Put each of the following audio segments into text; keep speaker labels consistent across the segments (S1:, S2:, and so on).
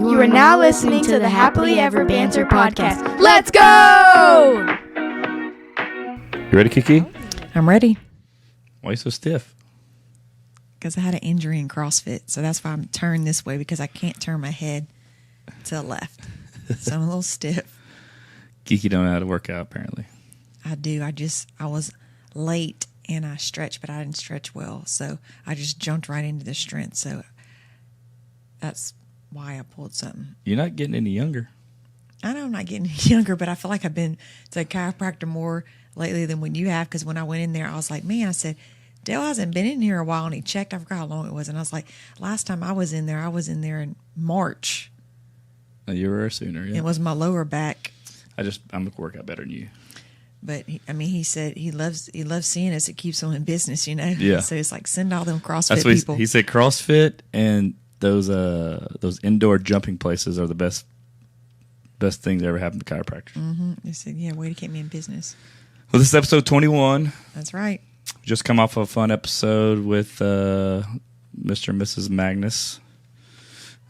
S1: You are now listening to the Happily Ever Banter podcast. Let's go!
S2: You ready, Kiki?
S3: I'm ready.
S2: Why are you so stiff?
S3: Because I had an injury in CrossFit, so that's why I'm turned this way, because I can't turn my head to the left. So I'm a little stiff.
S2: Kiki don't know how to work out, apparently.
S3: I do. I was late and I stretched, but I didn't stretch well. So I just jumped right into the strength. So that's why I pulled something.
S2: You're not getting any younger.
S3: I know I'm not getting younger, but I feel like I've been to a chiropractor more lately than when you have. Because when I went in there, I was like, man, I said, Dale hasn't been in here a while. And he checked. I forgot how long it was. And I was like, last time I was in there in March.
S2: You were sooner, yeah.
S3: It was my lower back.
S2: I'm going to work out better than you.
S3: But he said he loves seeing us. It keeps him in business, you know.
S2: Yeah.
S3: So it's like, send all them CrossFit
S2: That's what
S3: people.
S2: he said. CrossFit and those indoor jumping places are the best things that ever happened to chiropractors.
S3: Mm-hmm. He said, yeah, way to keep me in business.
S2: Well, this is episode 21.
S3: That's right.
S2: Just come off a fun episode with Mr. and Mrs. Magnus.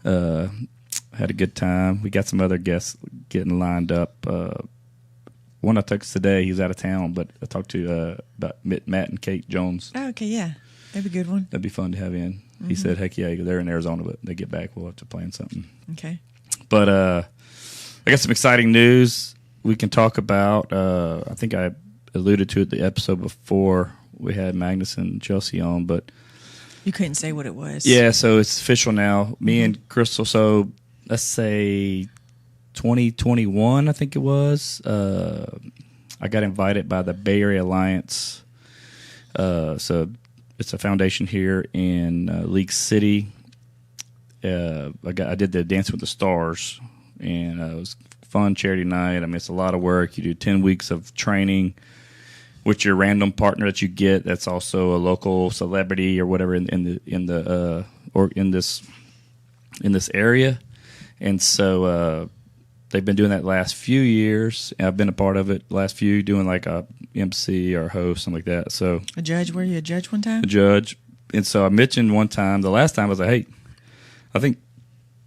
S2: Had a good time. We got some other guests getting lined up. One I talked to today, he was out of town, but I talked to about Matt and Kate Jones.
S3: Oh, okay, yeah. That'd be a good one.
S2: That'd be fun to have in. Mm-hmm. He said, heck yeah, they're in Arizona, but they get back, we'll have to plan something.
S3: Okay.
S2: But I got some exciting news we can talk about. I think I alluded to it the episode before we had Magnus and Chelsea on, but
S3: you couldn't say what it was.
S2: Yeah, so it's official now. Me and Crystal, so let's say 2021, I think it was. I got invited by the Bay Area Alliance. So it's a foundation here in League City. I did the Dance with the Stars, and it was a fun charity night. I mean, it's a lot of work. You do 10 weeks of training with your random partner that you get. That's also a local celebrity or whatever in this area. And so they've been doing that the last few years. And I've been a part of it the last few, doing like a MC or host, something like that. So
S3: a judge? Were you a judge one time?
S2: A judge. And so I mentioned one time, the last time I was like, hey, I think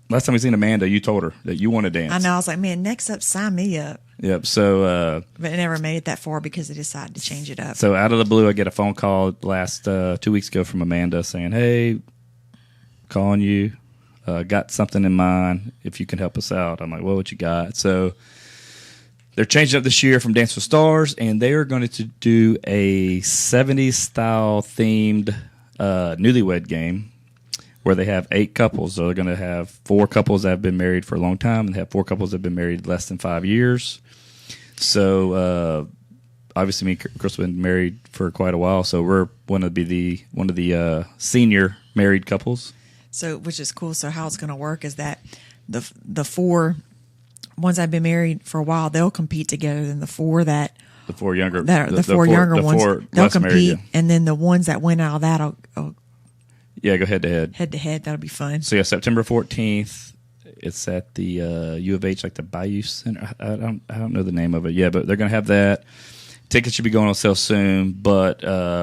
S2: last time we seen Amanda, you told her that you want to dance.
S3: I know. I was like, man, next up, sign me up.
S2: Yep. So,
S3: but it never made it that far because they decided to change it up.
S2: So out of the blue, I get a phone call last 2 weeks ago from Amanda saying, hey, calling you. Got something in mind if you can help us out. I'm like, well, what you got? So they're changing up this year from Dance with Stars, and they are going to do a 70s style themed Newlywed game where they have 8 couples. So they're going to have 4 couples that have been married for a long time, and they have 4 couples that have been married less than 5 years. So obviously, me and Chris have been married for quite a while, so we're one of the senior married couples.
S3: So, which is cool. So, how it's going to work is that the 4 ones that have been married for a while, they'll compete together. Then the 4 that
S2: the 4 younger
S3: ones, they'll compete, married, yeah. And then the ones that win out of that, go
S2: head to head.
S3: Head to head, that'll be fun.
S2: So yeah, September 14th. It's at the U of H, like the Bayou Center. I don't know the name of it. Yeah, but they're going to have that. Tickets should be going on sale soon. But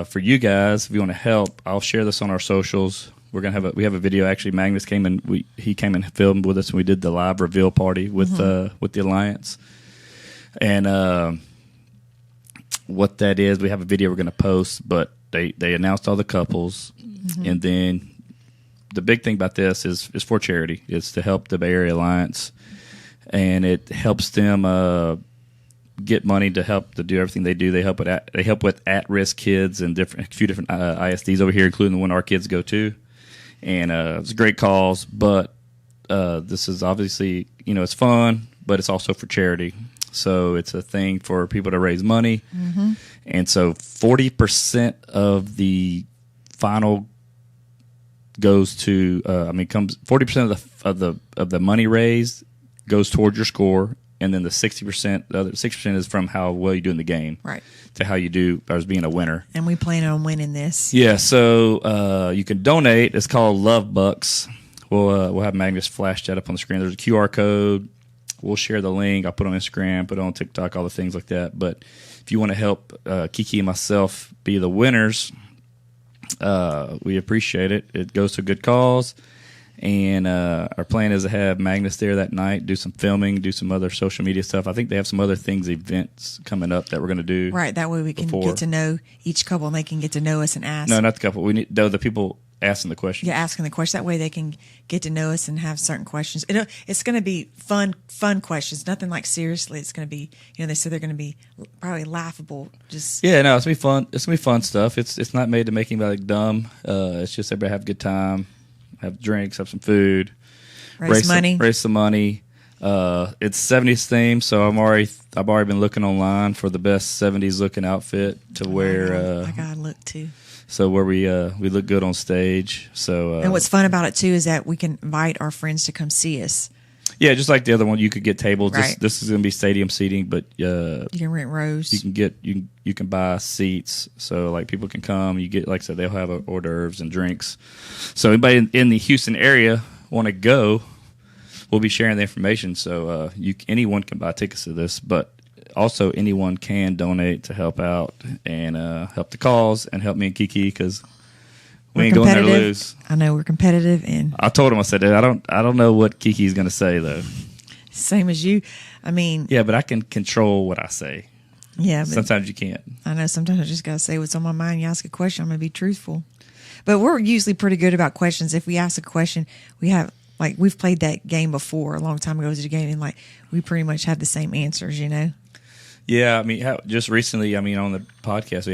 S2: for you guys, if you want to help, I'll share this on our socials. We're gonna have a video. Actually, Magnus came and he came and filmed with us, and we did the live reveal party with the Alliance. And what that is, we have a video we're gonna post. But they announced all the couples, and then the big thing about this is for charity. It's to help the Bay Area Alliance, and it helps them get money to help to do everything they do. They help with at-risk kids and a few different ISDs over here, including the one our kids go to. And it's a great cause, but this is obviously, it's fun, but it's also for charity. So it's a thing for people to raise money. Mm-hmm. And so 40% of the final goes to, 40% of the money raised goes towards your score. And then the other 60% is from how well you do in the game,
S3: right?
S2: To how you do as being a winner.
S3: And we plan on winning this.
S2: Yeah, so you can donate. It's called Love Bucks. We'll have Magnus flash that up on the screen. There's a QR code. We'll share the link. I'll put it on Instagram, put it on TikTok, all the things like that. But if you want to help Kiki and myself be the winners, we appreciate it. It goes to a good cause. And our plan is to have Magnus there that night, do some filming, do some other social media stuff. I think they have some other events coming up that we're going to do.
S3: Right, that way we can get to know each couple, and they can get to know us and ask.
S2: No, not the couple. We need the people asking the questions.
S3: Yeah, asking the question. That way they can get to know us and have certain questions. It's going to be fun questions. Nothing like seriously. It's going to be, they said they're going to be probably laughable. Just
S2: yeah, no, it's going to be fun. It's going to be fun stuff. It's not made to make anybody look dumb. It's just everybody have a good time. Have drinks, have some food,
S3: raise money.
S2: Raise some money. It's 70s theme, so I've already been looking online for the best 70s looking outfit to wear.
S3: I gotta look too.
S2: So where we look good on stage. So
S3: and what's fun about it too is that we can invite our friends to come see us.
S2: Yeah, just like the other one, you could get tables.
S3: Right.
S2: This is going to be stadium seating, but
S3: you can rent rows.
S2: You can buy seats, so like people can come. You get, like I said, they'll have hors d'oeuvres and drinks. So anybody in the Houston area want to go, we'll be sharing the information. So anyone can buy tickets to this, but also anyone can donate to help out and help the cause and help me and Kiki because we ain't going there to lose.
S3: I know we're competitive, and
S2: I told him, I said, I don't know what Kiki's going to say though.
S3: Same as you. I mean,
S2: yeah, but I can control what I say.
S3: Yeah, but
S2: sometimes you can't.
S3: I know. Sometimes I just gotta say what's on my mind. You ask a question, I'm gonna be truthful. But we're usually pretty good about questions. If we ask a question, we have we've played that game before a long time ago. It was a game, and we pretty much have the same answers.
S2: Yeah, I mean, just recently, on the podcast,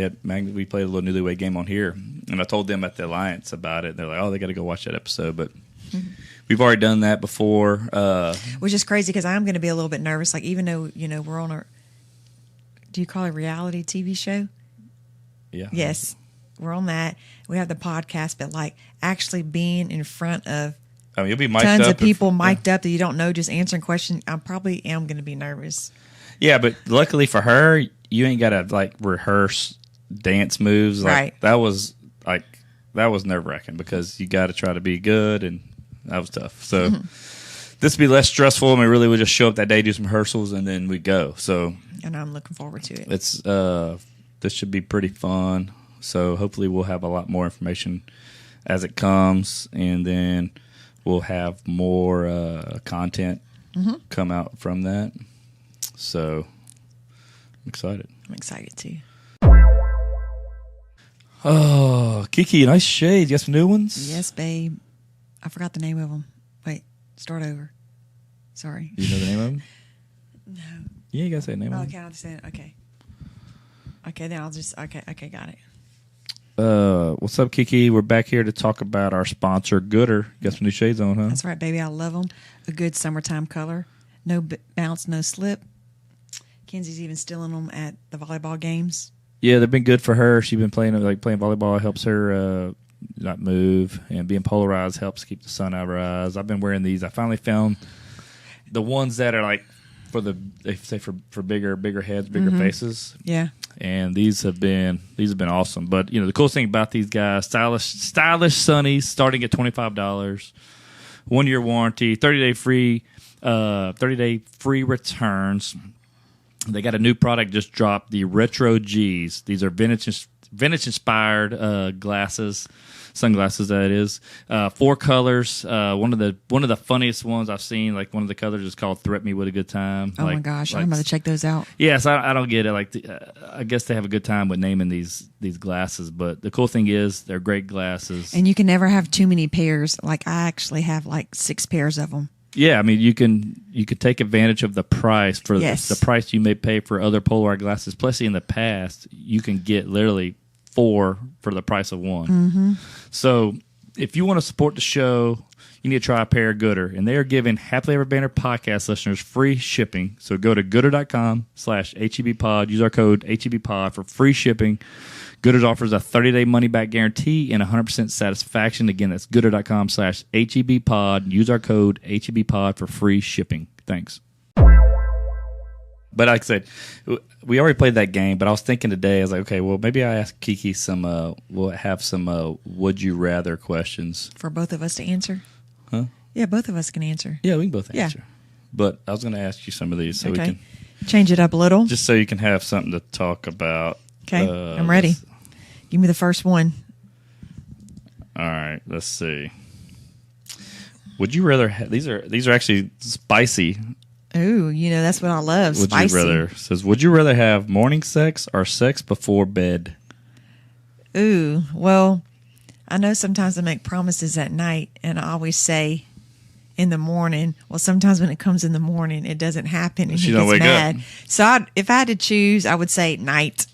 S2: we played a little Newlywed game on here, and I told them at the Alliance about it. They're like, oh, they got to go watch that episode, but we've already done that before.
S3: Which is crazy because I'm going to be a little bit nervous. Even though, we're on do you call it a reality TV show?
S2: Yeah.
S3: Yes, we're on that. We have the podcast, but actually being in front of
S2: you'll be mic'd
S3: tons
S2: up
S3: of people mic'd up that you don't know, just answering questions, I probably am going to be nervous.
S2: Yeah, but luckily for her, you ain't got to rehearse dance moves.
S3: Right.
S2: That was nerve wracking because you got to try to be good, and that was tough. So this would be less stressful. Really, we just show up that day, do some rehearsals, and then we go. So,
S3: and I'm looking forward to it.
S2: It's this should be pretty fun. So hopefully we'll have a lot more information as it comes, and then we'll have more content come out from that. So I'm excited.
S3: I'm excited too.
S2: Oh, Kiki, nice shades. You got some new ones?
S3: Yes, babe. I forgot the name of them. Wait, start over. Sorry.
S2: Do you know the name of them?
S3: No.
S2: Yeah, you got to say the name of them.
S3: Okay, I'll just say it. Okay. Okay, then I'll just, okay, got it.
S2: What's up, Kiki? We're back here to talk about our sponsor, Goodr. You got some new shades on, huh?
S3: That's right, baby. I love them. A good summertime color. No bounce, no slip. Kenzie's even stealing them at the volleyball games.
S2: Yeah, they've been good for her. She's been playing volleyball. It helps her not move, and being polarized helps keep the sun out of her eyes. I've been wearing these. I finally found the ones that are for bigger heads, bigger faces.
S3: Yeah.
S2: And these have been awesome. But the coolest thing about these guys, stylish sunnies starting at $25, 1 year warranty, 30-day free returns. They got a new product just dropped, the Retro G's. These are vintage inspired glasses, sunglasses that is. 4 colors. One of the funniest ones I've seen. One of the colors is called "Threat Me with a Good Time."
S3: Oh my gosh, I'm going to check those out.
S2: Yes, I don't get it. I guess they have a good time with naming these glasses. But the cool thing is they're great glasses,
S3: and you can never have too many pairs. I actually have 6 pairs of them.
S2: Yeah, you can take advantage of the price for
S3: the
S2: price you may pay for other Polaroid glasses. Plus, in the past, you can get literally 4 for the price of 1.
S3: Mm-hmm.
S2: So, if you want to support the show, you need to try a pair of Goodr, and they are giving Happily Ever Banter podcast listeners free shipping. So go to goodr.com/HEBpod. Use our code HEBpod for free shipping. Goodr offers a 30-day money-back guarantee and 100% satisfaction. Again, that's goodr.com/HEBpod. Use our code HEBpod for free shipping. Thanks. But like I said, we already played that game, but I was thinking today, I was like, okay, well, maybe I ask Kiki we'll have some would you rather questions.
S3: For both of us to answer?
S2: Huh?
S3: Yeah, both of us can answer.
S2: Yeah, we can both answer. But I was going to ask you some of these so we can
S3: change it up a little.
S2: Just so you can have something to talk about.
S3: Okay, I'm ready. Give me the first one.
S2: All right, let's see. Would you rather these are actually spicy.
S3: Ooh, that's what I love.
S2: Would
S3: Spicy.
S2: you rather says would you rather have morning sex or sex before bed?
S3: Ooh, well, I know sometimes I make promises at night, and I always say in the morning. Well, sometimes when it comes in the morning, it doesn't happen, and he gets mad. Up. So if I had to choose, I would say night.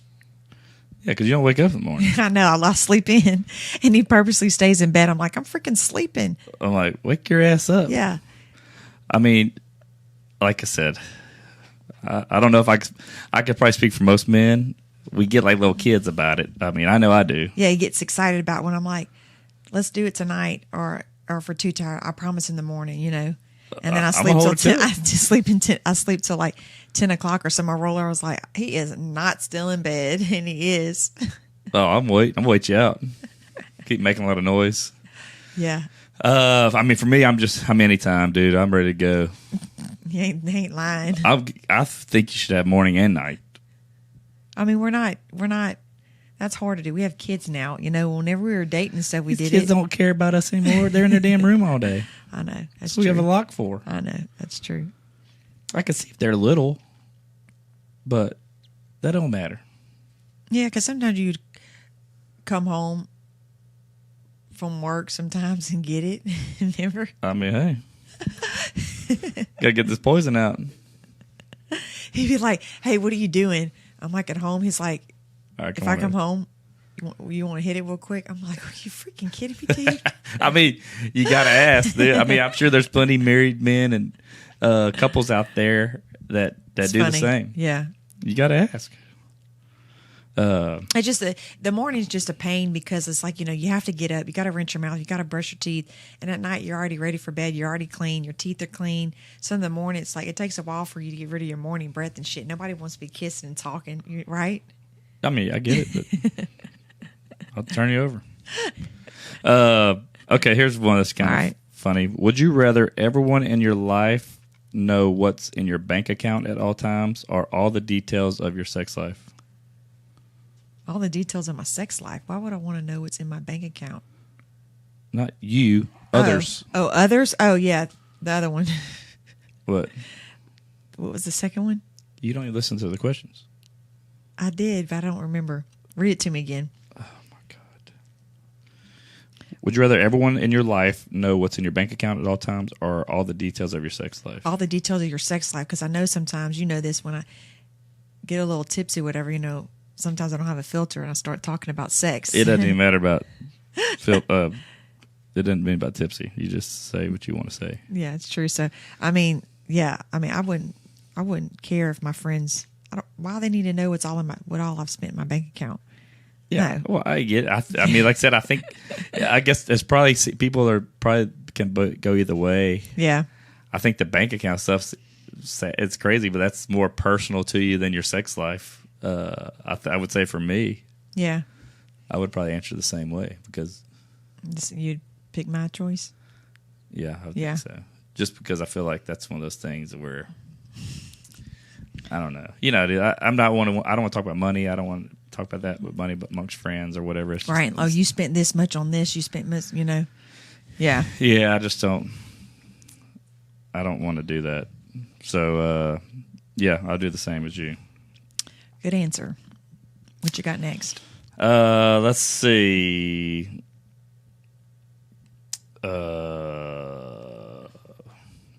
S2: Yeah, because you don't wake up in the morning.
S3: I know. I lost sleep in, and he purposely stays in bed. I'm like, I'm freaking sleeping.
S2: I'm like, wake your ass up.
S3: Yeah.
S2: I mean, like I said, I don't know if I could probably speak for most men. We get like little kids about it. I mean, I know I do.
S3: Yeah, he gets excited about when I'm like, let's do it tonight or for too tired. I promise in the morning, And then I sleep till 10. I just sleep I sleep till like 10 o'clock or some. I roll over. I was like, he is not still in bed, and he is.
S2: Oh, I'm wait you out. Keep making a lot of noise.
S3: Yeah.
S2: I mean, for me, I'm anytime, dude. I'm ready to go.
S3: He ain't lying.
S2: I think you should have morning and night.
S3: I mean, we're not. That's hard to do. We have kids now. Whenever we were dating and stuff, we
S2: These
S3: did it.
S2: kids don't care about us anymore. They're in their damn room all day.
S3: I know. That's
S2: what
S3: true.
S2: we have a lock for.
S3: I know. That's true.
S2: I can see if they're little, but that don't matter.
S3: Yeah, because sometimes you'd come home from work sometimes and get it. Remember?
S2: I mean, hey. Gotta get this poison out.
S3: He'd be like, hey, what are you doing? I'm like, at home. He's like, if I come home, you want to hit it real quick? I'm like, are you freaking kidding me, dude?
S2: I mean, you got to ask. I mean, I'm sure there's plenty of married men and couples out there that do the same.
S3: Yeah.
S2: You got to ask.
S3: It's just the morning's just a pain because it's like, you have to get up, you got to rinse your mouth, you got to brush your teeth, and at night you're already ready for bed, you're already clean, your teeth are clean. So in the morning, it's like it takes a while for you to get rid of your morning breath and shit. Nobody wants to be kissing and talking, right?
S2: I mean, I get it, but I'll turn you over. Okay, here's one that's kind of funny. Would you rather everyone in your life know what's in your bank account at all times, or all the details of your sex life?
S3: All the details of my sex life. Why would I want to know what's in my bank account?
S2: Not you, others.
S3: Oh, others? Oh, yeah, the other one.
S2: What?
S3: What was the second one?
S2: You don't even listen to the questions.
S3: I did, but I don't remember. Read it to me again.
S2: Oh, my God. Would you rather everyone in your life know what's in your bank account at all times, or all the details of your sex life?
S3: All the details of your sex life, because I know sometimes, this, when I get a little tipsy, whatever, sometimes I don't have a filter and I start talking about sex.
S2: It doesn't even matter about it doesn't mean about tipsy. You just say what you want to say.
S3: Yeah, it's true. So, I mean, I wouldn't care if my friends, why they need to know what all I've spent in my bank account.
S2: Yeah.
S3: No.
S2: Well, I get it. I mean, like I said, I guess there's probably people that probably can go either way.
S3: Yeah.
S2: I think the bank account stuff, it's crazy, but that's more personal to you than your sex life. I would say for me,
S3: yeah,
S2: I would probably answer the same way because
S3: you'd pick my choice.
S2: Yeah, I would think so. Just because I feel like that's one of those things where I don't know. Dude, I don't want to talk about money. I don't want to talk about that with money, but amongst friends or whatever. It's
S3: right. You spent this much on this. You spent this. Yeah.
S2: Yeah, I just don't. I don't want to do that. So yeah, I'll do the same as you.
S3: Good answer. What you got next?
S2: Let's see. There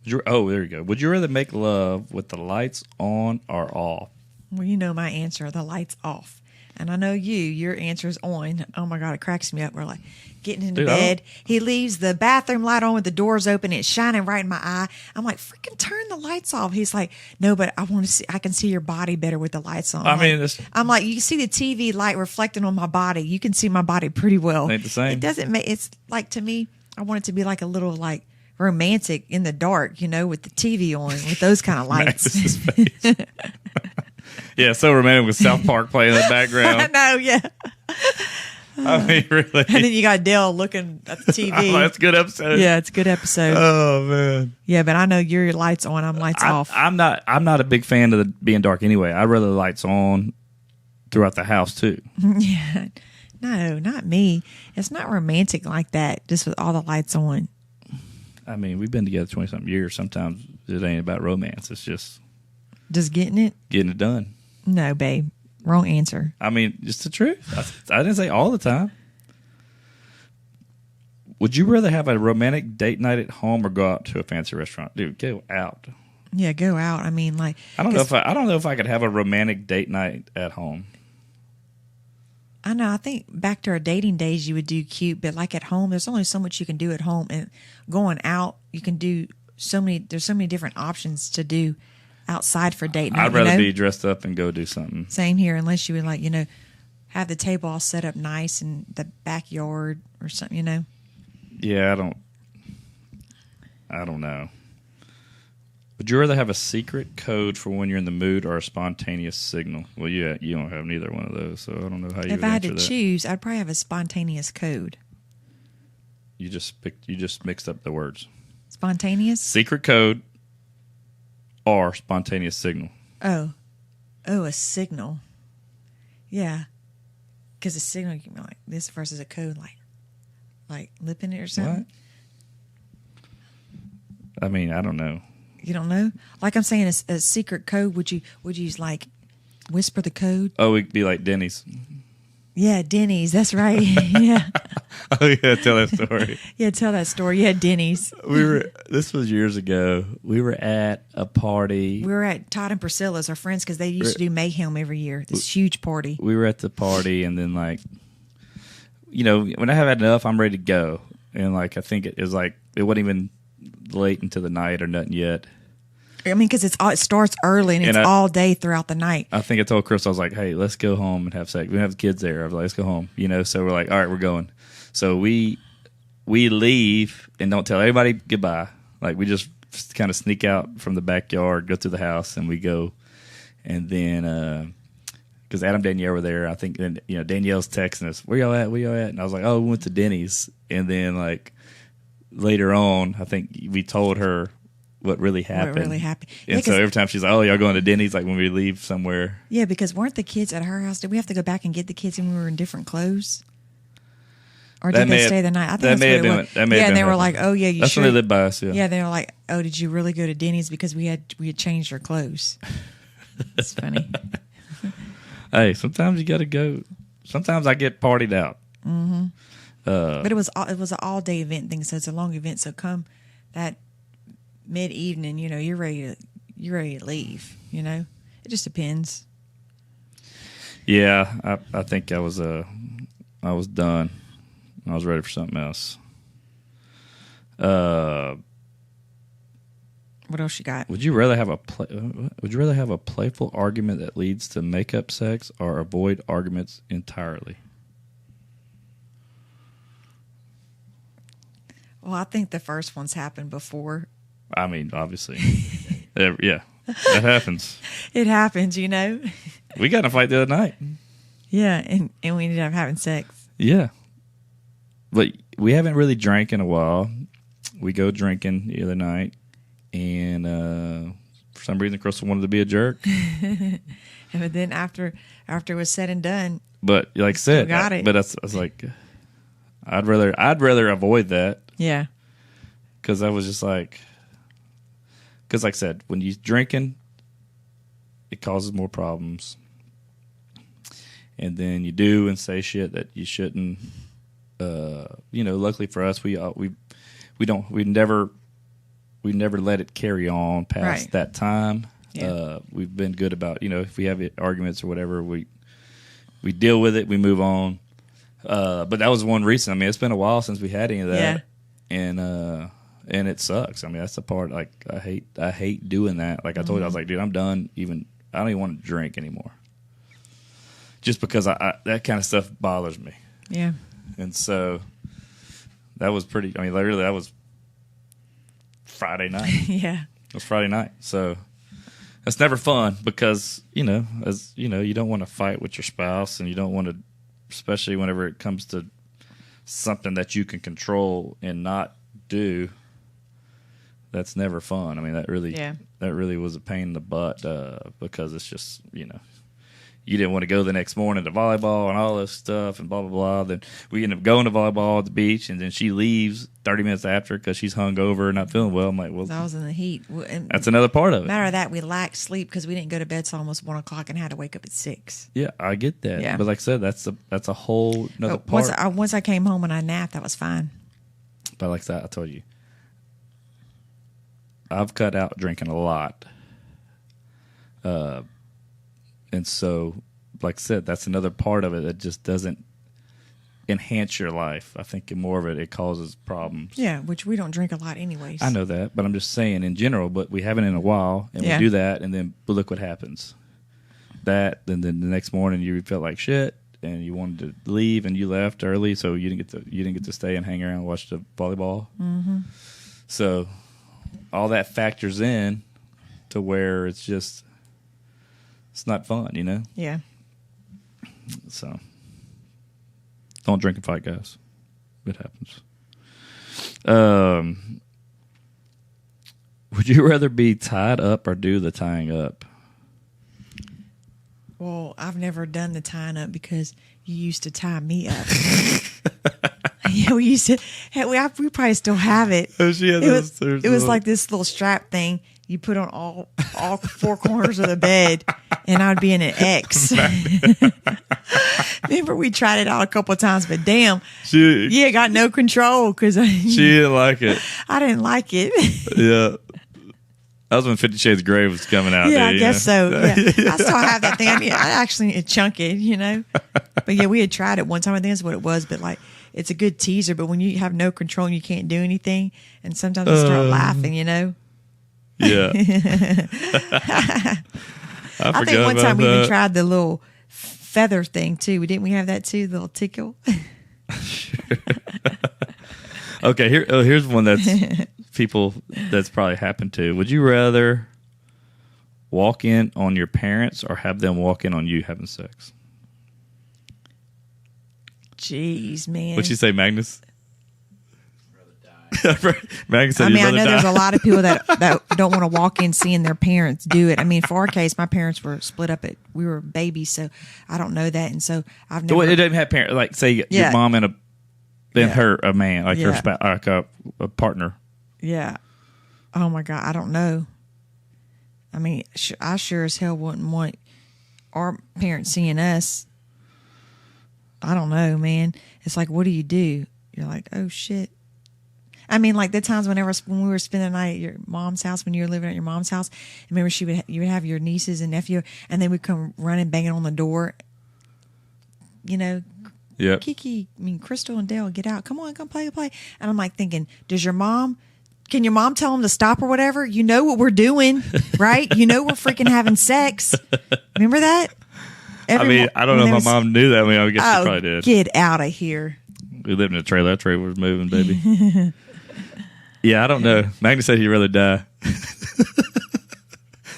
S2: you go. Would you rather make love with the lights on or off?
S3: Well, you know my answer. The lights off. And I know your answer is on. Oh, my God, it cracks me up. We're like getting into bed. He leaves the bathroom light on with the doors open. It's shining right in my eye. I'm like, freaking turn the lights off. He's like, no, but I can see your body better with the lights on. I'm like, you can see the TV light reflecting on my body. You can see my body pretty well.
S2: Ain't the same.
S3: It doesn't make, it's like, to me, I want it to be like a little like romantic in the dark, with the TV on, with those kind of lights.
S2: Yeah, so romantic with South Park playing in the background.
S3: I know, yeah.
S2: I mean, really.
S3: And then you got Dale looking at the TV.
S2: Oh, that's a good episode.
S3: Yeah, it's a good episode.
S2: Oh man.
S3: Yeah, but I know your lights on. I'm lights off.
S2: I'm not a big fan of being dark anyway. I'd rather the lights on throughout the house too.
S3: Yeah. No, not me. It's not romantic like that. Just with all the lights on.
S2: I mean, we've been together 20-something years. Sometimes it ain't about romance. It's just
S3: getting it
S2: done.
S3: No, babe. Wrong answer.
S2: I mean, just the truth. I didn't say all the time. Would you rather have a romantic date night at home or go out to a fancy restaurant? Dude, go out.
S3: Yeah, go out. I mean, like,
S2: I don't know if I could have a romantic date night at home.
S3: I know. I think back to our dating days, you would do cute, but like at home, there's only so much you can do at home, and going out, you can do so many. There's so many different options to do outside for date night.
S2: I'd rather be dressed up and go do something.
S3: Same here, unless you would like, have the table all set up nice in the backyard or something,
S2: Yeah, I don't know. Would you rather have a secret code for when you're in the mood or a spontaneous signal? Well, you don't have neither one of those, so I don't know how you would answer that.
S3: If I had to choose, I'd probably have a spontaneous code.
S2: You just mixed up the words.
S3: Spontaneous?
S2: Secret code or spontaneous signal.
S3: Oh, a signal. Yeah. Because a signal, you can be like this versus a code, like lipping it or something.
S2: What? I mean, I don't know.
S3: You don't know? Like I'm saying, a secret code. Would you like whisper the code?
S2: Oh, it'd be like Denny's.
S3: Yeah, Denny's. That's right. Yeah.
S2: Oh yeah, tell that story.
S3: Yeah, tell that story. Yeah, Denny's.
S2: This was years ago. We were at a party.
S3: We were at Todd and Priscilla's, our friends, because they used to do Mayhem every year. This huge party.
S2: We were at the party, and then when I have had enough, I'm ready to go. And I think it was it wasn't even late into the night or nothing yet.
S3: I mean, because it starts early and it's all day throughout the night.
S2: I think I told Chris, I was like, "Hey, let's go home and have sex. We have the kids there." I was like, "Let's go home." So we're like, "All right, we're going." So we leave and don't tell everybody goodbye. We just kind of sneak out from the backyard, go through the house, and we go. And then because Adam and Danielle were there, I think Danielle's texting us, "Where y'all at? Where y'all at?" And I was like, "Oh, we went to Denny's." And then later on, I think we told her what really happened. And so every time she's like, "Oh, y'all going to Denny's?" When we leave somewhere.
S3: Yeah, because weren't the kids at her house? Did we have to go back and get the kids when we were in different clothes? Or did they stay the night? I think that's what it was. Yeah, and they were like, "Oh, yeah, you
S2: That's
S3: sure?"
S2: when they lived by us, yeah.
S3: Yeah, they were like, "Oh, did you really go to Denny's because we had changed our clothes?" It's funny.
S2: Hey, sometimes you got to go. Sometimes I get partied out.
S3: Mm-hmm. But it was an all day event thing, so it's a long event. So come that mid evening, you're ready to leave. It just depends.
S2: Yeah, I think I was done. I was ready for something else.
S3: What else you got?
S2: Would you rather have a playful argument that leads to makeup sex or avoid arguments entirely?
S3: Well, I think the first one's happened before.
S2: I mean, obviously. Yeah, that happens.
S3: It happens,
S2: We got in a fight the other night.
S3: Yeah, and we ended up having sex.
S2: Yeah. But we haven't really drank in a while. We go drinking the other night, and for some reason, Crystal wanted to be a jerk.
S3: But then after it was said and done,
S2: but like I said,
S3: got it.
S2: But I was like, I'd rather avoid that.
S3: Yeah,
S2: because I was just because like I said, when you're drinking, it causes more problems, and then you do and say shit that you shouldn't. Luckily for us, we never let it carry on past that time. Yeah. We've been good about, if we have arguments or whatever, we deal with it, we move on. But that was one reason. I mean, it's been a while since we had any of that. Yeah. And it sucks. I mean, that's the part, I hate doing that. Like I told you, I was like, dude, I'm done. I don't even want to drink anymore. Just because that kind of stuff bothers me.
S3: Yeah.
S2: And so that was literally that was Friday night.
S3: Yeah.
S2: It was Friday night. So that's never fun because, you don't want to fight with your spouse, and you don't want to, especially whenever it comes to something that you can control and not do. That's never fun. I mean, that really was a pain in the butt because it's just, you didn't want to go the next morning to volleyball and all this stuff and blah, blah, blah. Then we end up going to volleyball at the beach, and then she leaves 30 minutes after because she's hungover and not feeling well. I'm like, well,
S3: I was in the heat. And
S2: that's another part of it.
S3: matter of that, we lacked sleep because we didn't go to bed till almost 1 o'clock and had to wake up at 6.
S2: Yeah, I get that.
S3: Yeah.
S2: But like I said, that's a whole another part.
S3: Once I came home and I napped, that was fine.
S2: But like I said, I told you, I've cut out drinking a lot. And so, like I said, that's another part of it that just doesn't enhance your life. I think more of it causes problems.
S3: Yeah, which we don't drink a lot anyways.
S2: I know that, but I'm just saying in general, but we haven't in a while, and we do that, and then look what happens. Then the next morning you felt like shit, and you wanted to leave, and you left early, so you didn't get to stay and hang around and watch the volleyball. Mm-hmm. So all that factors in to where it's not fun, you know?
S3: Yeah.
S2: So don't drink and fight, guys. It happens. Would you rather be tied up or do the tying up?
S3: Well, I've never done the tying up because you used to tie me up. Yeah, we used to. We probably still have it.
S2: Oh,
S3: It was like this little strap thing you put on all 4 corners of the bed, and I'd be in an X. Remember, we tried it out a couple of times, but damn, got no control because
S2: she didn't like it.
S3: I didn't like it.
S2: Yeah. That was when 50 Shades of Grey was coming out.
S3: Yeah, I guess so. Yeah. I still have that thing. I mean, I actually chunk it, you know. But yeah, we had tried it one time. I think that's what it was. But like, it's a good teaser. But when you have no control and you can't do anything, and sometimes you start laughing, you know.
S2: Yeah. I
S3: think one time we even tried the little feather thing too. Didn't we have that too? The little tickle.
S2: Okay, here's one that's probably happened to. Would you rather walk in on your parents or have them walk in on you having sex?
S3: Jeez, man.
S2: What'd you say, Magnus? Magnus said
S3: I know
S2: die.
S3: there's a lot of people that don't want to walk in seeing their parents do it. I mean, for our case, my parents were split up we were babies, so I don't know that, and so I've never.
S2: It doesn't have parents. Like say your mom and a man, like her spouse, like a partner.
S3: Yeah. Oh my God, I don't know. I mean, I sure as hell wouldn't want our parents seeing us. I don't know, man. It's like, what do? You're like, oh shit. I mean, like the times when we were spending the night at your mom's house, when you were living at your mom's house, remember you would have your nieces and nephew, and they would come running, banging on the door. You know, Kiki, Crystal and Dale, get out! Come on, come play. And I'm like thinking, can your mom tell them to stop or whatever? You know what we're doing, right? You know we're freaking having sex. Remember that?
S2: I don't know if my mom knew that. I guess she probably did.
S3: Get out of here.
S2: We lived in a trailer. That trailer was moving, baby. Yeah, I don't know. Magnus said he'd rather die.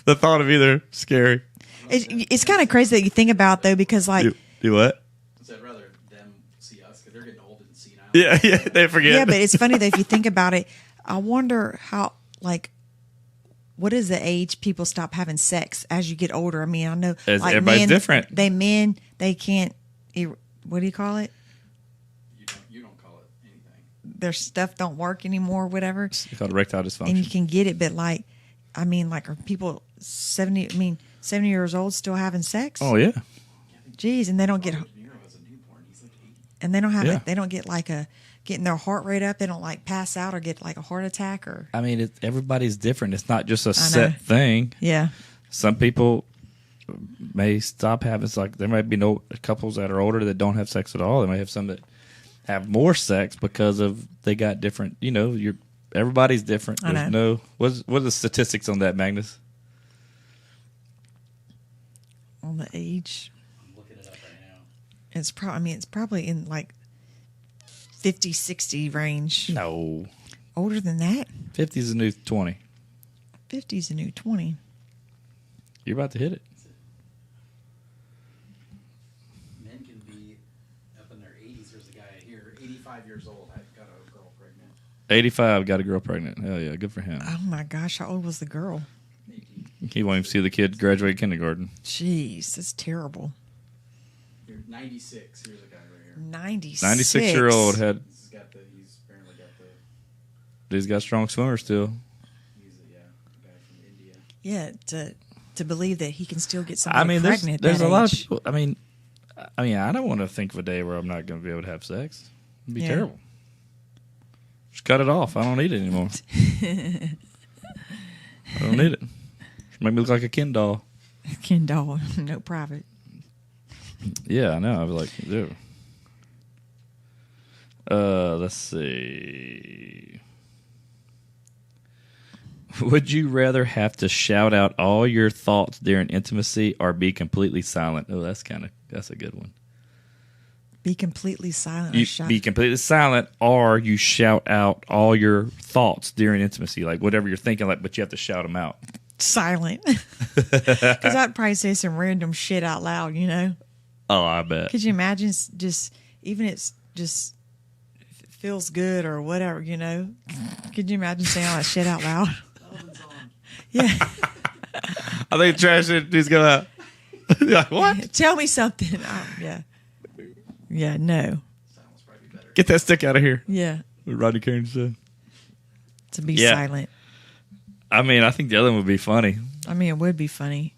S2: The thought of either scary.
S3: It's kind of crazy that you think about, though, because like...
S2: Do what?
S4: I'd rather them see us because they're getting old and senile.
S2: Yeah, they forget.
S3: Yeah, but it's funny that if you think about it, I wonder how, like, what is the age people stop having sex as you get older? I mean, I know like
S2: everybody's different.
S3: They can't, what do you call it?
S4: You don't call it anything.
S3: Their stuff don't work anymore, whatever.
S2: It's called erectile dysfunction.
S3: And you can get it, but like, I mean, like, are people 70 years old still having sex?
S2: Oh, yeah.
S3: Jeez, and they don't get...
S4: Nero has a newborn. He's like 80.
S3: And they don't have they don't get like getting their heart rate up. They don't like pass out or get like a heart attack or...
S2: I mean, everybody's different. It's not just a set thing.
S3: Yeah.
S2: Some people may stop having... It's like there might be couples that are older that don't have sex at all. They may have some that have more sex because of they got different... You know, everybody's different.
S3: I know.
S2: There's no... What are the statistics on that, Magnus?
S3: On the age...
S4: I'm looking it up right now.
S3: It's probably in like 50, 60 range.
S2: No.
S3: Older than that?
S2: 50 is the new 20.
S3: 50 is the new 20.
S2: You're about to hit it.
S4: Men can be up in their 80s. There's a guy here, 85 years old, got a girl pregnant.
S2: 85 got a girl pregnant. Hell yeah, good for him.
S3: Oh my gosh, how old was the girl?
S4: 18.
S2: He won't even see the kid graduate kindergarten.
S3: Jeez, that's terrible.
S4: You're 96. Here's a guy right here.
S3: 96.
S2: 96-year-old had.
S4: He's apparently got the.
S2: He's got strong swimmer still.
S4: He's a guy from India.
S3: Yeah, to believe that he can still get somebody
S2: I mean,
S3: pregnant.
S2: there's
S3: that
S2: a lot of
S3: age.
S2: people. I mean, I don't want to think of a day where I'm not going to be able to have sex. It'd be terrible. Just cut it off. I don't need it anymore. I don't need it. Just make me look like a Ken doll.
S3: Ken doll, no private.
S2: Yeah, I know. I was like, dude. Let's see. Would you rather have to shout out all your thoughts during intimacy or be completely silent? Oh, that's a good one.
S3: Be completely silent.
S2: You
S3: or shout.
S2: be completely silent, or you shout out all your thoughts during intimacy, like whatever you're thinking, like, but you have to shout them out.
S3: Silent. Because I'd probably say some random shit out loud, you know?
S2: Oh, I bet.
S3: Could you imagine just, even it's just if it feels good or whatever, you know? Could you imagine saying all that shit out loud? Yeah.
S2: I think trash it needs to go out. You're like, what?
S3: Tell me something. Yeah. Yeah, no.
S4: Silence probably better.
S2: Get that stick out of here.
S3: Yeah.
S2: What Rodney Kane said.
S3: To be
S2: Yeah.
S3: silent.
S2: I mean, I think the other one would be funny,
S3: I mean, it would be funny.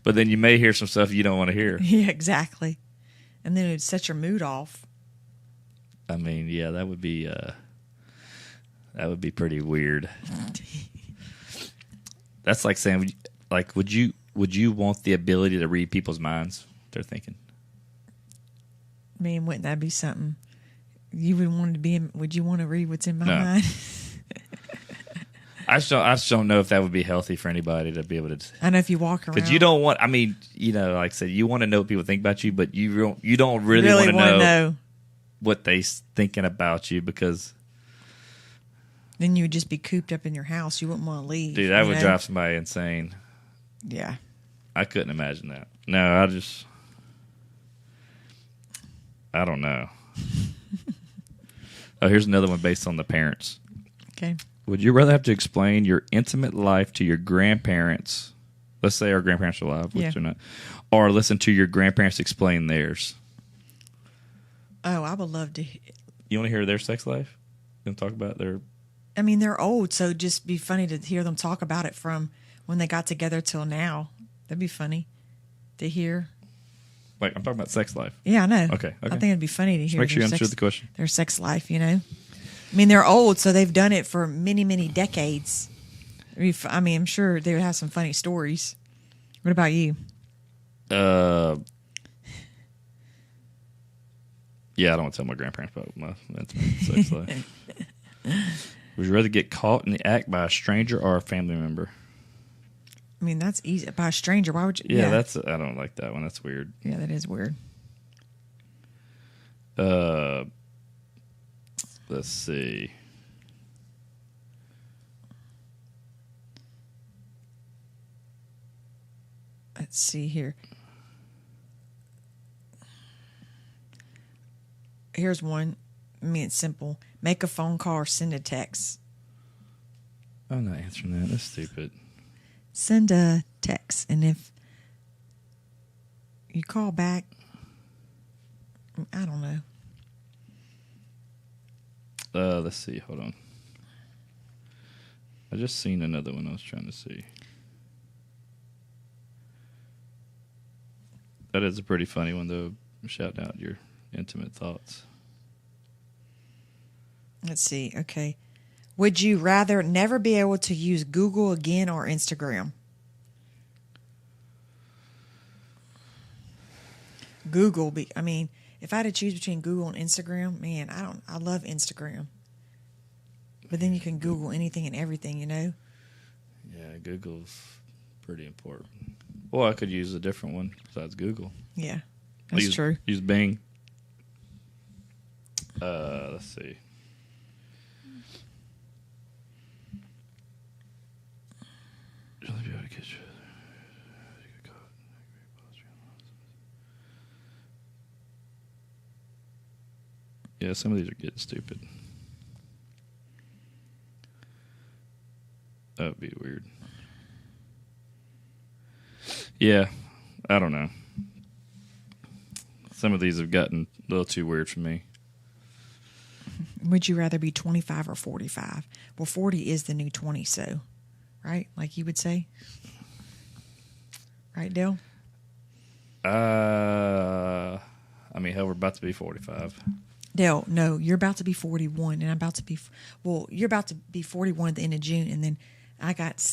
S2: but then you may hear some stuff you don't want to hear.
S3: Yeah, exactly. And then it would set your mood off.
S2: I mean, yeah, that would be pretty weird. That's like saying, like, would you want the ability to read people's minds? They're thinking.
S3: I mean, wouldn't that be something you would want to be in? Would you want to read what's in my
S2: No.
S3: mind?
S2: I just don't know if that would be healthy for anybody to be able to.
S3: I know if you walk around.
S2: Because you don't want. I mean, like I said, you want to know what people think about you, but you don't really want to
S3: wanna
S2: know what they thinking about you, because
S3: Then you would just be cooped up in your house. You wouldn't want to leave.
S2: dude, that
S3: you
S2: would
S3: know?
S2: drive somebody insane.
S3: Yeah.
S2: I couldn't imagine that. No, I don't know. Oh, here's another one based on the parents.
S3: Okay.
S2: Would you rather have to explain your intimate life to your grandparents? Let's say our grandparents are alive, which
S3: Yeah.
S2: they're not, or listen to your grandparents explain theirs.
S3: Oh, I would love to.
S2: You want to hear their sex life? You want to talk about their?
S3: I mean, they're old, so it'd just be funny to hear them talk about it from when they got together till now. That'd be funny to hear.
S2: Like, I'm talking about sex life.
S3: Yeah, I know.
S2: Okay.
S3: I think it'd be funny to hear.
S2: Make sure you
S3: their
S2: answer the question.
S3: Their sex life, you know. I mean, they're old, so they've done it for many, many decades. I mean, I'm sure they would have some funny stories. What about you?
S2: Yeah, I don't want to tell my grandparents about my intimate sex life. Would you rather get caught in the act by a stranger or a family member?
S3: I mean, that's easy. By a stranger, why would you?
S2: Yeah, I don't like that one. That's weird.
S3: Yeah, that is weird.
S2: Let's see.
S3: Let's see here. Here's one. I mean, it's simple. Make a phone call or send a text.
S2: I'm not answering that. That's stupid.
S3: Send a text, and if you call back, I don't know.
S2: Let's see. Hold on. I just seen another one I was trying to see. That is a pretty funny one, though. Shout out your intimate thoughts.
S3: Let's see. Okay. Would you rather never be able to use Google again or Instagram? Google. I mean, if I had to choose between Google and Instagram, man, I love Instagram. But then you can Google anything and everything, you know?
S2: Yeah, Google's pretty important. Well, I could use a different one besides Google.
S3: Yeah, that's true.
S2: Use Bing. Let's see. Yeah, some of these are getting stupid. That would be weird. Yeah, I don't know. Some of these have gotten a little too weird for me.
S3: Would you rather be 25 or 45? Well, 40 is the new 20, so, right? Like you would say? Right, Dale?
S2: I mean, hell, we're about to be 45.
S3: Dale, no, you're about to be 41, and I'm about to be, well, you're about to be 41 at the end of June, and then I got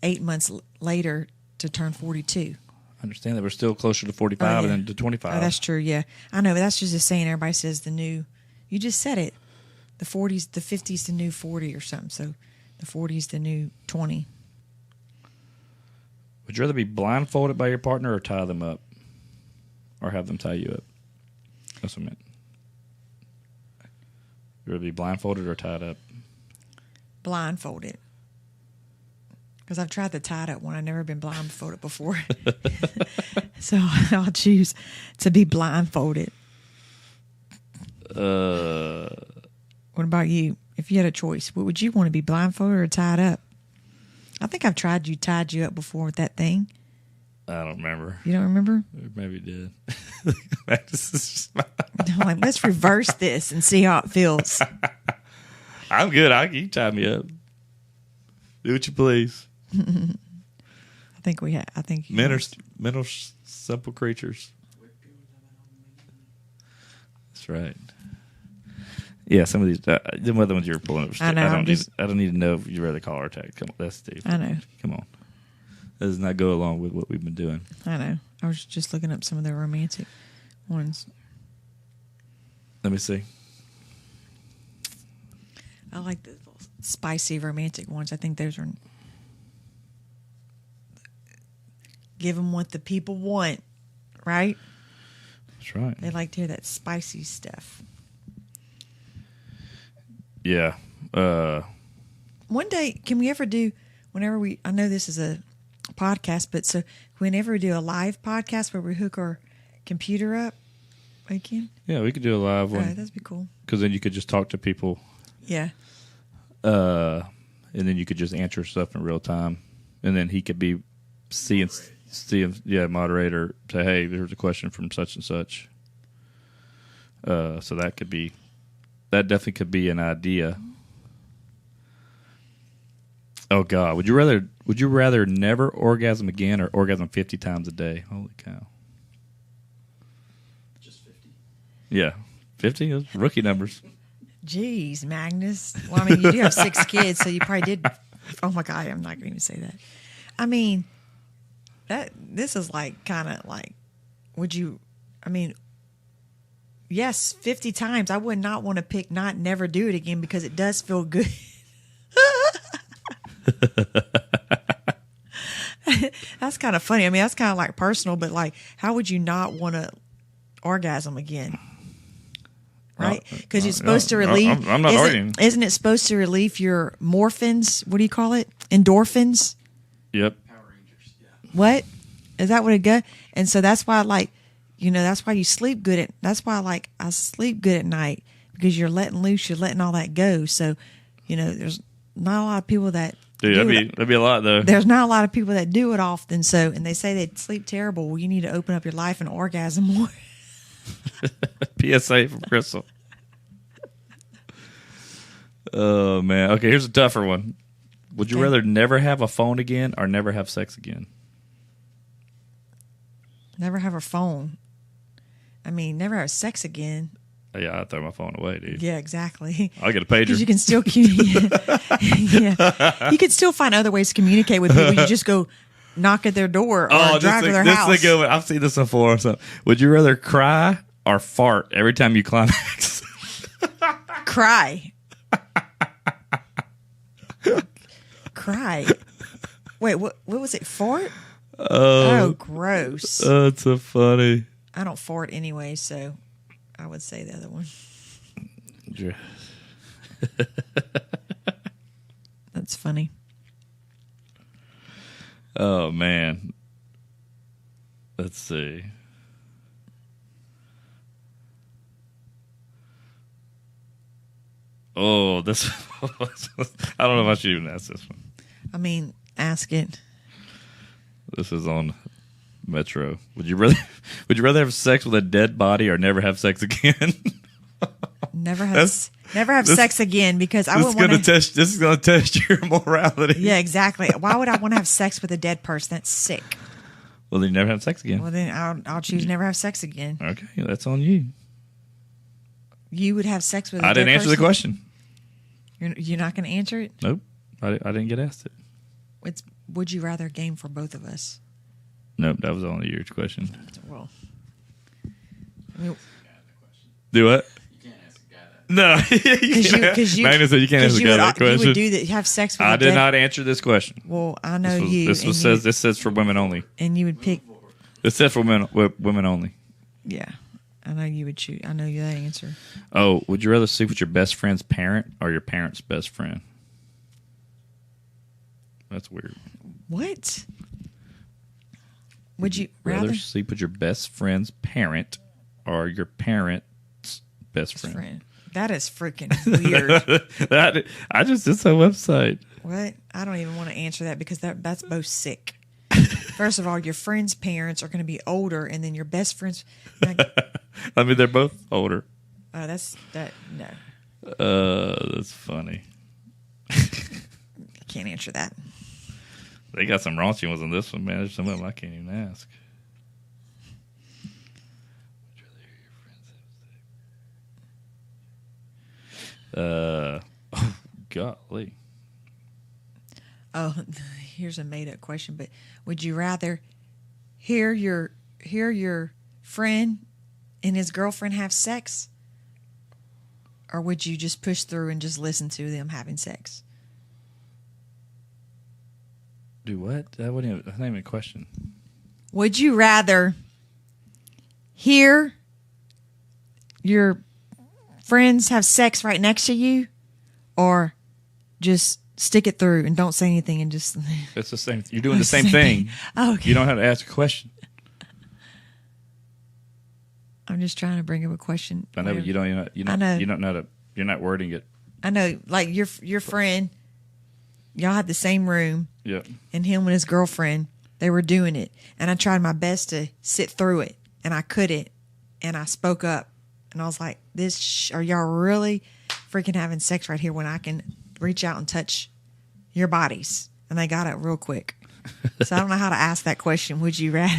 S3: 8 months later to turn 42.
S2: I understand that we're still closer to 45 than to 25.
S3: Oh, that's true, yeah. I know, but that's just a saying. Everybody says the new, you just said it. The 40s, the 50s, the new 40 or something. So the 40s, the new 20.
S2: Would you rather be blindfolded by your partner or tie them up? Or have them tie you up? That's what I meant. Would you rather be blindfolded or tied up?
S3: Blindfolded. Because I've tried the tied up one. I've never been blindfolded before. So I'll choose to be blindfolded. What about you? If you had a choice, what would you want to be, blindfolded or tied up? I think I've tied you up before with that thing.
S2: I don't remember.
S3: You don't remember?
S2: Maybe it did.
S3: I'm like, let's reverse this and see how it feels.
S2: I'm good. You tie me up. Do what you please.
S3: I think we have. I think
S2: Men are simple creatures. That's right. Yeah, some of these, the other ones you're pulling up.
S3: I know.
S2: I don't need to know if you rather call or text. Come on, that's Steve.
S3: I know.
S2: Come on. That does not go along with what we've been doing.
S3: I know. I was just looking up some of the romantic ones.
S2: Let me see.
S3: I like the little spicy romantic ones. I think those are. Give them what the people want, right?
S2: That's right.
S3: They like to hear that spicy stuff.
S2: Yeah.
S3: One day, can we ever do, I know this is a podcast, but so whenever we do a live podcast where we hook our computer up, we can?
S2: Yeah, we could do a live one.
S3: All right, that'd be cool.
S2: Because then you could just talk to people.
S3: Yeah.
S2: And then you could just answer stuff in real time. And then he could be seeing, moderator, say, hey, there's a question from such and such. So that definitely could be an idea. Oh God, would you rather never orgasm again or orgasm 50 times a day? Holy cow.
S4: Just 50.
S2: Yeah. 50 is rookie numbers.
S3: Jeez, Magnus. Well, I mean, you do have 6 kids, so you probably did. Oh my God, I'm not going to even say that. I mean, this is like kind of like, yes, 50 times. I would not want to pick never do it again because it does feel good. That's kind of funny. I mean, that's kind of like personal, but like, how would you not want to orgasm again? Right? Because it's supposed to relieve.
S2: I'm not arguing.
S3: Isn't it supposed to relieve your morphins? What do you call it? Endorphins?
S2: Yep.
S4: Power Rangers, yeah.
S3: What? Is that what it does? And so that's why that's why you sleep good I sleep good at night because you're letting loose, you're letting all that go. So, there's not a lot of people that
S2: Dude, that'd be a lot though.
S3: There's not a lot of people that do it often. So, and they say they sleep terrible. Well, you need to open up your life and orgasm more.
S2: PSA from Crystal. Oh man. Okay, here's a tougher one. Would you rather never have a phone again or never have sex again?
S3: Never have a phone. I mean, never have sex again.
S2: Yeah, I'd throw my phone away, dude.
S3: Yeah, exactly.
S2: I'll get a pager.
S3: Because you can still yeah. You can still find other ways to communicate with people. You just go knock at their door or drive to their house.
S2: This is a good one. I've seen this before. So, would you rather cry or fart every time you climax?
S3: Cry. Cry. Wait, what was it? Fart? Oh, gross.
S2: That's so funny.
S3: I don't fart anyway, so I would say the other one. That's funny.
S2: Oh, man. Let's see. Oh, this. I don't know if I should even ask this one.
S3: I mean, ask it.
S2: This is on Metro. Would you rather have sex with a dead body or never have sex again?
S3: Never have sex again because I wouldn't want to.
S2: This is going to test your morality.
S3: Yeah, exactly. Why would I want to have sex with a dead person? That's sick.
S2: Well, then you never have sex again.
S3: Well, then I'll choose never have sex again.
S2: Okay, that's on you.
S3: You would have sex with a
S2: I
S3: dead
S2: didn't answer the
S3: person?
S2: question.
S3: You're not going to answer it?
S2: Nope. I didn't get asked it.
S3: It's would you rather game for both of us?
S2: Nope, that was only your question.
S3: Well, I mean,
S2: Do what?
S4: You can't ask a guy that.
S2: No.
S3: Because you,
S2: Magnus said you can't ask a guy that question.
S3: You would do that. Have sex with.
S2: I
S3: a
S2: did
S3: dead,
S2: not answer this question.
S3: Well, I know
S2: This says for women only.
S3: And you would pick.
S2: It said for women only.
S3: Yeah, I know you would choose. I know you that answer.
S2: Oh, would you rather sleep with your best friend's parent or your parent's best friend? That's weird.
S3: What? Would you rather
S2: rather sleep with your best friend's parent or your parent's best friend?
S3: That is freaking weird.
S2: It's a website.
S3: What? I don't even want to answer that because that's both sick. First of all, your friend's parents are going to be older, and then your best friend's.
S2: I mean, they're both older.
S3: Oh, no.
S2: That's funny.
S3: I can't answer that.
S2: They got some raunchy ones on this one, man. There's some of them I can't even ask. Oh, golly.
S3: Oh, here's a made-up question, but would you rather hear your friend and his girlfriend have sex, or would you just push through and just listen to them having sex?
S2: Do what? That's not even a question.
S3: Would you rather hear your friends have sex right next to you, or just stick it through and don't say anything and just...
S2: It's the same. You're doing the same thing.
S3: Oh, okay.
S2: You don't have to ask a question.
S3: I'm just trying to bring up a question.
S2: I know, but you don't know how to. You're not wording it.
S3: I know, like your friend, y'all had the same room.
S2: Yeah.
S3: And him and his girlfriend, they were doing it, and I tried my best to sit through it, and I couldn't, and I spoke up, and I was like, are y'all really freaking having sex right here when I can reach out and touch your bodies? And they got it real quick. So I don't know how to ask that question. Would you rather?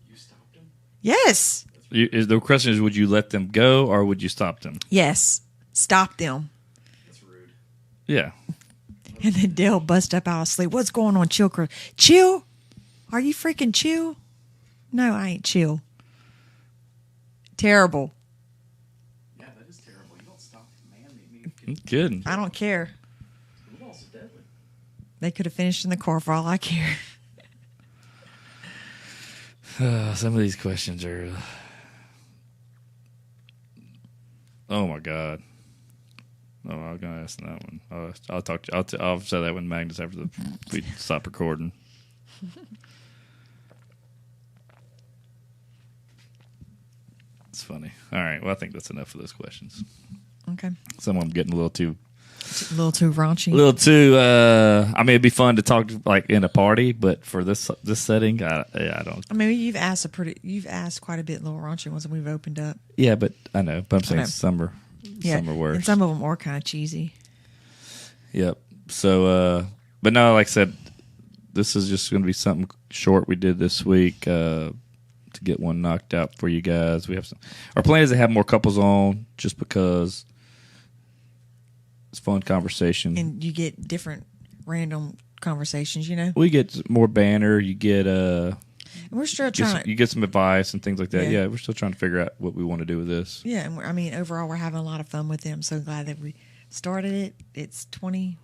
S4: You stopped him?
S3: Yes.
S2: The question is, would you let them go or would you stop them?
S3: Yes. Stop them.
S4: That's rude.
S2: Yeah.
S3: And then Dale bust up out of sleep. What's going on, chill? Chill? Are you freaking chill? No, I ain't chill. Terrible.
S4: Yeah, that is terrible. You don't stop a man.
S2: I'm kidding.
S3: I don't care.
S4: Who else is deadly?
S3: They could have finished in the car for all I care.
S2: Some of these questions are. Oh my God. Oh, I'm gonna ask that one. I'll talk. I'll say that when Magnus after we stop recording. It's funny. All right. Well, I think that's enough for those questions.
S3: Okay.
S2: Some of them getting a little too
S3: raunchy.
S2: A little too. I mean, it'd be fun to talk like in a party, but for this setting, I don't.
S3: I mean, you've asked quite a bit little raunchy ones that we've opened up.
S2: Yeah, but I know. But I'm saying some are worse.
S3: And some of them are kind of cheesy.
S2: Yep. So, but no, like I said, this is just going to be something short we did this week to get one knocked out for you guys. We have some. Our plan is to have more couples on, just because it's fun conversation,
S3: and you get different random conversations. You know,
S2: we get more banter. You get
S3: and we're still trying.
S2: You get some advice and things like that.
S3: Yeah.
S2: Yeah, we're still trying to figure out what we want to do with this.
S3: Yeah, and I mean, overall, we're having a lot of fun with it. I'm so glad that we started it. It's
S2: 21.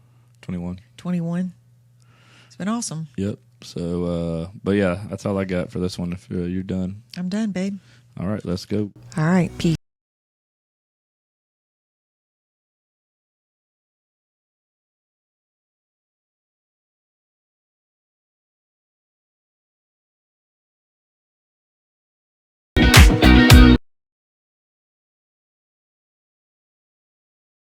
S3: It's been awesome.
S2: Yep. So, but yeah, that's all I got for this one. If you're done,
S3: I'm done, babe.
S2: all right, let's go.
S3: All right, peace.